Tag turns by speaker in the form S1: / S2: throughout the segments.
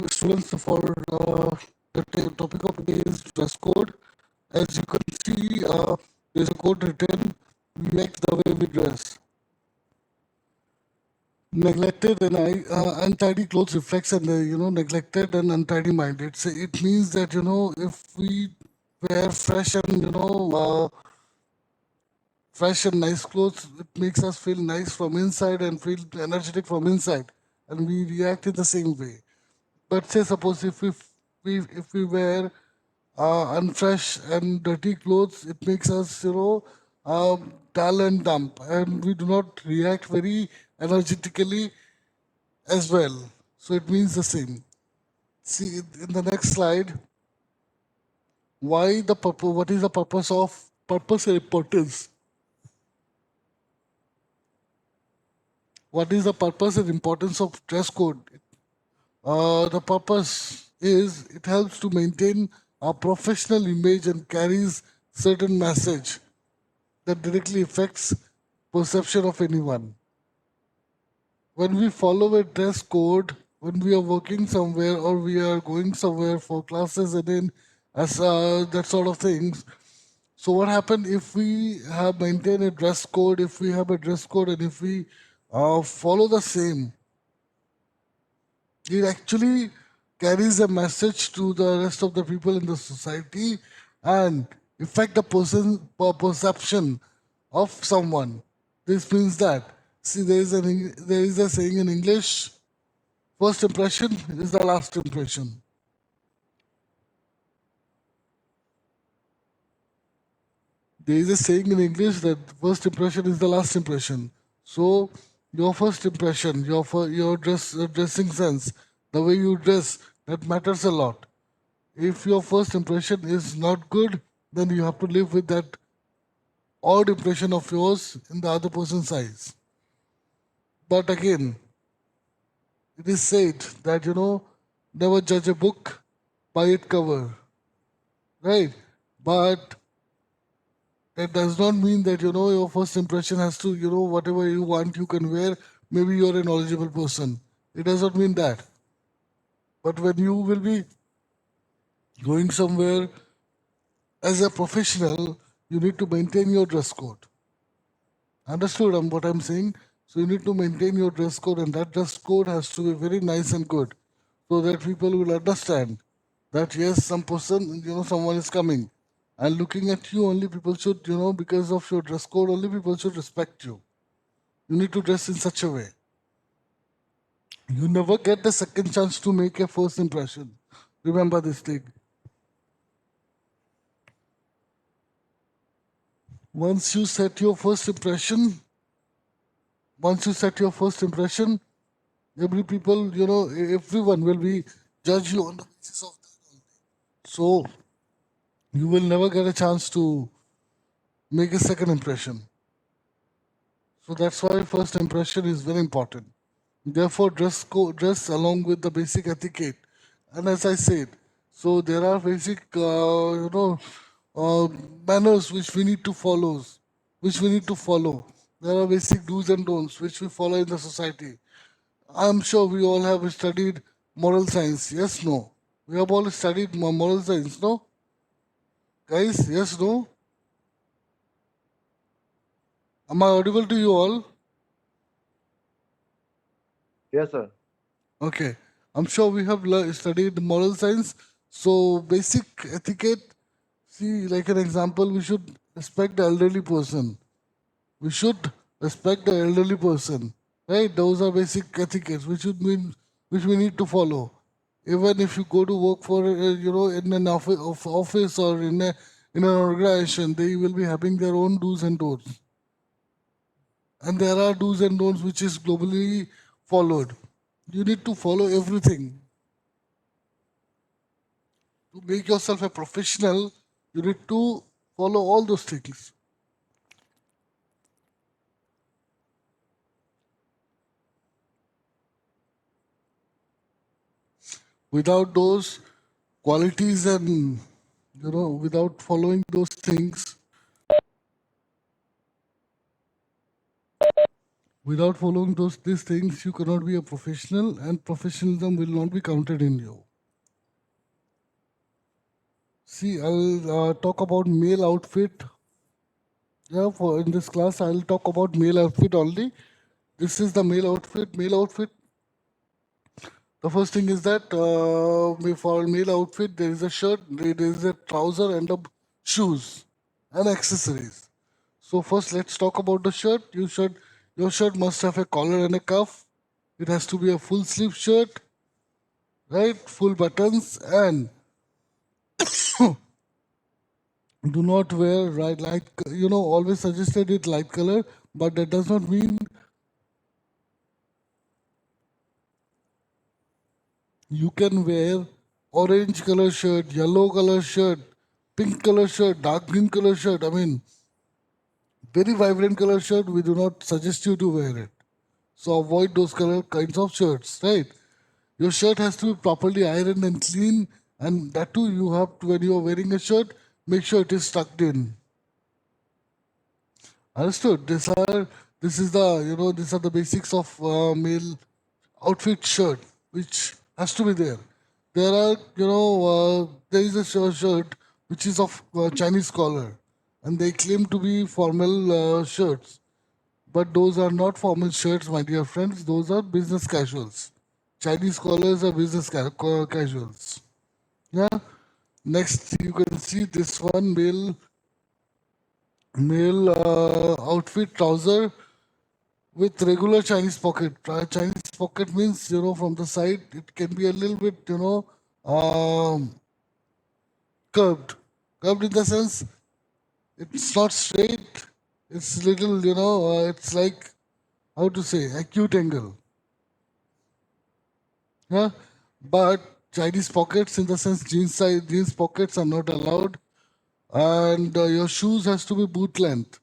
S1: students, for the topic of today is dress code. As you can see, there's a code written: we act the way we dress. Neglected and untidy clothes reflects an neglected and untidy mind. It means that if we wear fresh and fresh and nice clothes, it makes us feel nice from inside and feel energetic from inside, and we react in the same way. But say suppose if we wear unfresh and dirty clothes, it makes us dull and dumb, and we do not react very energetically as well. So it means the same. See in the next slide, why the purpose? What is the purpose of purpose and importance? What is the purpose and importance of dress code? The purpose is it helps to maintain a professional image and carries certain message that directly affects perception of anyone. When we follow a dress code, when we are working somewhere or we are going somewhere for classes and then as that sort of things. So what happened if we have maintained a dress code? If we have a dress code and if we follow the same, it actually carries a message to the rest of the people in the society and affect the perception of someone. This means that, see, there is a saying in English: first impression is the last impression. There is a saying in English that first impression is the last impression. So your first impression, your dressing sense, the way you dress, that matters a lot. If your first impression is not good, then you have to live with that odd impression of yours in the other person's eyes. But again, it is said that never judge a book by its cover, right? But that does not mean that your first impression has to whatever you want you can wear. Maybe you're a knowledgeable person. It does not mean that. But when you will be going somewhere as a professional, you need to maintain your dress code. Understood what I'm saying? So you need to maintain your dress code, and that dress code has to be very nice and good, so that people will understand that yes, some person, someone is coming, and looking at you only, people should, because of your dress code, only people should respect you. You need to dress in such a way. You never get the second chance to make a first impression. Remember this thing. Once you set your first impression, once you set your first impression, everyone will be judge you on the basis of that only. So you will never get a chance to make a second impression. So that's why first impression is very important. Therefore, dress along with the basic etiquette. And as I said, so there are basic, uh, manners which we need to follow, which we need to follow. There are basic do's and don'ts which we follow in the society. I'm sure we all have studied moral science. Yes, no. We have all studied moral science, no? Guys, yes, no? Am I audible to you all?
S2: Yes, sir.
S1: Okay. I'm sure we have studied moral science. So, basic etiquette, see, like an example, we should respect the elderly person. We should respect the elderly person. Right? Those are basic etiquettes which we need to follow. Even if you go to work for in an office or in an organization, they will be having their own do's and don'ts, and there are do's and don'ts which is globally followed. You need to follow everything to make yourself a professional. You need to follow all those things. Without those qualities and without following those things, Without following these things, you cannot be a professional, and professionalism will not be counted in you. See, I'll talk about male outfit. Yeah, for in this class, I'll talk about male outfit only. This is the male outfit. Male outfit. The first thing is that for male outfit, there is a shirt, there is a trouser, and a shoes and accessories. So first, let's talk about the shirt. Your shirt must have a collar and a cuff. It has to be a full sleeve shirt, right? Full buttons, and do not wear right light. Always suggested it light color, but that does not mean you can wear orange color shirt, yellow color shirt, pink color shirt, dark green color shirt. I mean, very vibrant color shirt. We do not suggest you to wear it. So avoid those color kinds of shirts, right? Your shirt has to be properly ironed and clean, and that too you have to, when you are wearing a shirt, make sure it is tucked in. Understood? This is the these are the basics of male outfit shirt, which has to be there. There are there is a shirt which is of Chinese collar, and they claim to be formal shirts, but those are not formal shirts, my dear friends. Those are business casuals. Chinese collars are business casuals. Yeah. Next, you can see this one male outfit trouser with regular Chinese pocket. Chinese pocket means from the side it can be a little bit curved. Curved in the sense it's not straight. It's little it's like how to say acute angle. Yeah, but Chinese pockets in the sense jeans pockets are not allowed, and your shoes has to be boot length.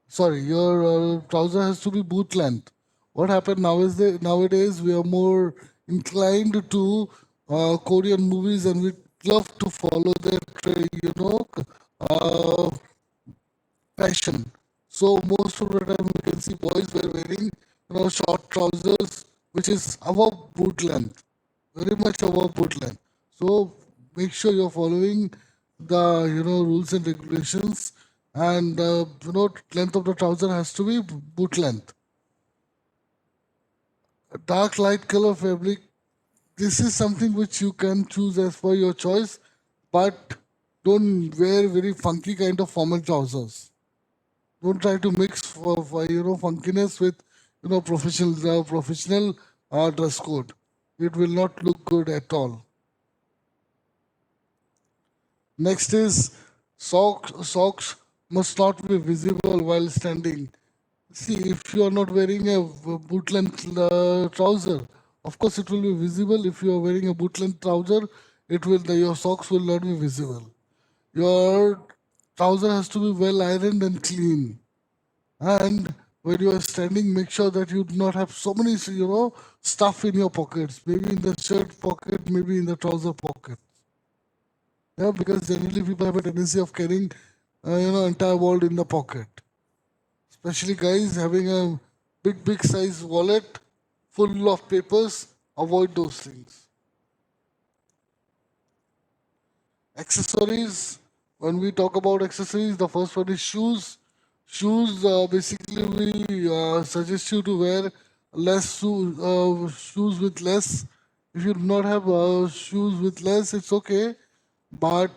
S1: Sorry, your trouser has to be boot length. What happened nowadays we are more inclined to Korean movies, and we love to follow their uh, fashion. So most of the time we can see boys were wearing short trousers which is above boot length, very much above boot length. So make sure you're following the rules and regulations, and length of the trouser has to be boot length. A dark light color fabric. This is something which you can choose as per your choice, but don't wear very funky kind of formal trousers. Don't try to mix funkiness with professional dress code. It will not look good at all. Next is socks. Socks must not be visible while standing. See, if you are not wearing a boot length trouser, of course it will be visible. If you are wearing a boot length trouser, your socks will not be visible. Your trouser has to be well ironed and clean. And when you are standing, make sure that you do not have so many stuff in your pockets. Maybe in the shirt pocket, maybe in the trouser pocket. Yeah, because generally people have a tendency of carrying entire world in the pocket. Especially guys having a big size wallet full of papers. Avoid those things. Accessories. When we talk about accessories, the first one is shoes. Shoes, basically, we suggest you to wear shoes with less. If you do not have shoes with less, it's okay. But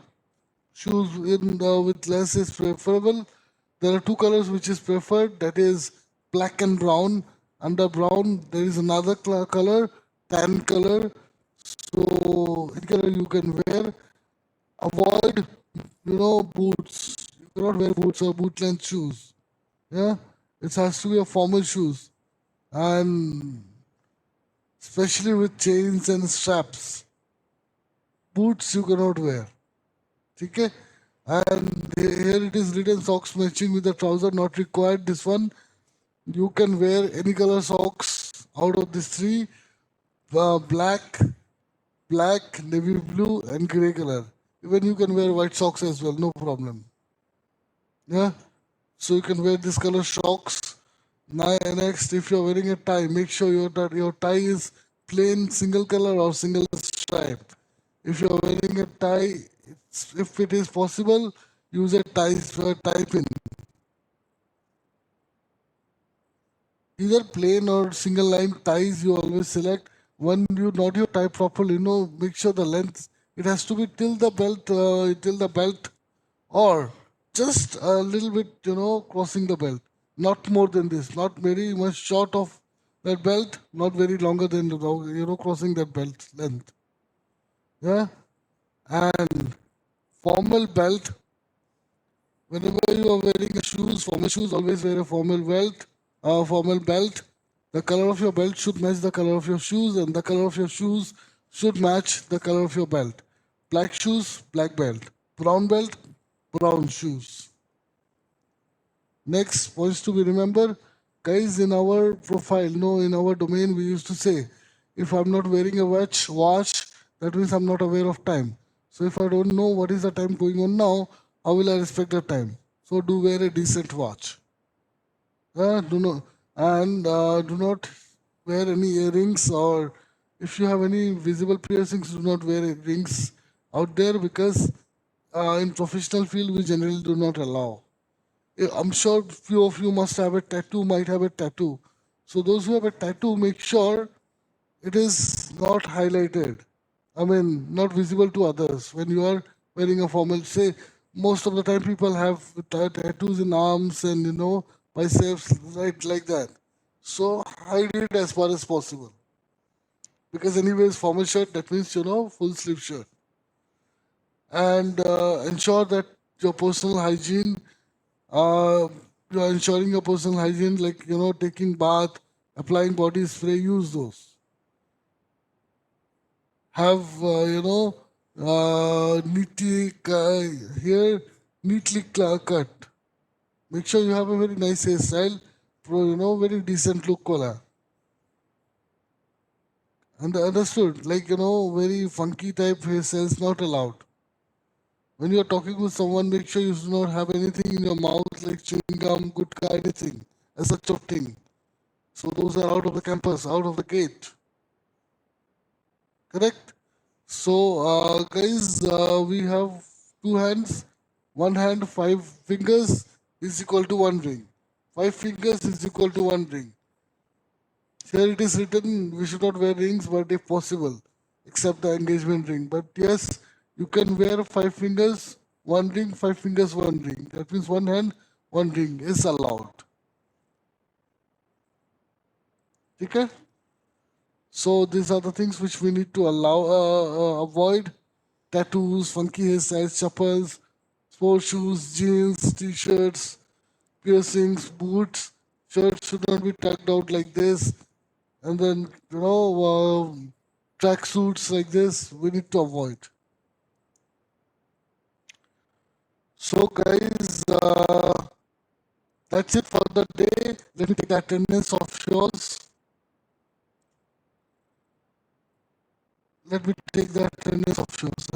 S1: shoes with less is preferable. There are two colors which is preferred. That is black and brown. Under brown, there is another color, tan color. So, any color you can wear. Avoid, boots. You cannot wear boots or boot length shoes. Yeah, it has to be a formal shoes, and especially with chains and straps. Boots you cannot wear. Okay, and here it is written socks matching with the trouser not required. This one you can wear any color socks out of these three: black, navy blue, and gray color. Even you can wear white socks as well, no problem. Yeah. So you can wear this color socks. Next, if you're wearing a tie, make sure your tie is plain single color or single stripe. If you're wearing a tie, if it is possible, use a tie pin. Either plain or single line ties you always select. When you knot your tie properly, make sure the length, it has to be till the belt, or just a little bit, crossing the belt. Not more than this, not very much short of that belt, not very longer than, crossing that belt length. Yeah. And formal belt, whenever you are wearing a shoes, formal shoes, always wear a formal belt. The color of your belt should match the color of your shoes, and the color of your shoes should match the color of your belt. Black shoes, black belt. Brown belt, brown shoes. Next points to be remembered, guys. In our profile, no, in our domain, we used to say, if I'm not wearing a watch, that means I'm not aware of time. So if I don't know what is the time going on now, how will I respect the time? So do wear a decent watch. Do not do not wear any earrings, or if you have any visible piercings, do not wear rings out there, because in professional field we generally do not allow. I'm sure few of you might have a tattoo. So those who have a tattoo, make sure it is not highlighted. I mean, not visible to others. When you are wearing a formal, say, most of the time people have tattoos in arms and, biceps, right, like that. So hide it as far as possible. Because anyways, formal shirt, that means, full sleeve shirt. And ensure that your personal hygiene, uh, you are ensuring your personal hygiene, like, taking bath, applying body spray, use those. Have, neatly cut. Make sure you have a very nice hairstyle, very decent look, kola. And understood, like, very funky type hairstyles not allowed. When you are talking with someone, make sure you do not have anything in your mouth like chewing gum, gutka, anything, as such of thing. So those are out of the campus, out of the gate. Correct? So, guys, we have two hands. One hand, five fingers is equal to one ring. Five fingers is equal to one ring. Here it is written we should not wear rings, but if possible, except the engagement ring. But yes, you can wear five fingers, one ring, five fingers, one ring. That means one hand, one ring is allowed. Okay? So these are the things which we need to avoid: tattoos, funky hairstyles, chappals, sports shoes, jeans, t-shirts, piercings, boots. Shirts should not be tucked out like this, and then track suits like this. We need to avoid. So, guys, that's it for the day. Let me take the attendance of yours. Let me take the attendance of yours.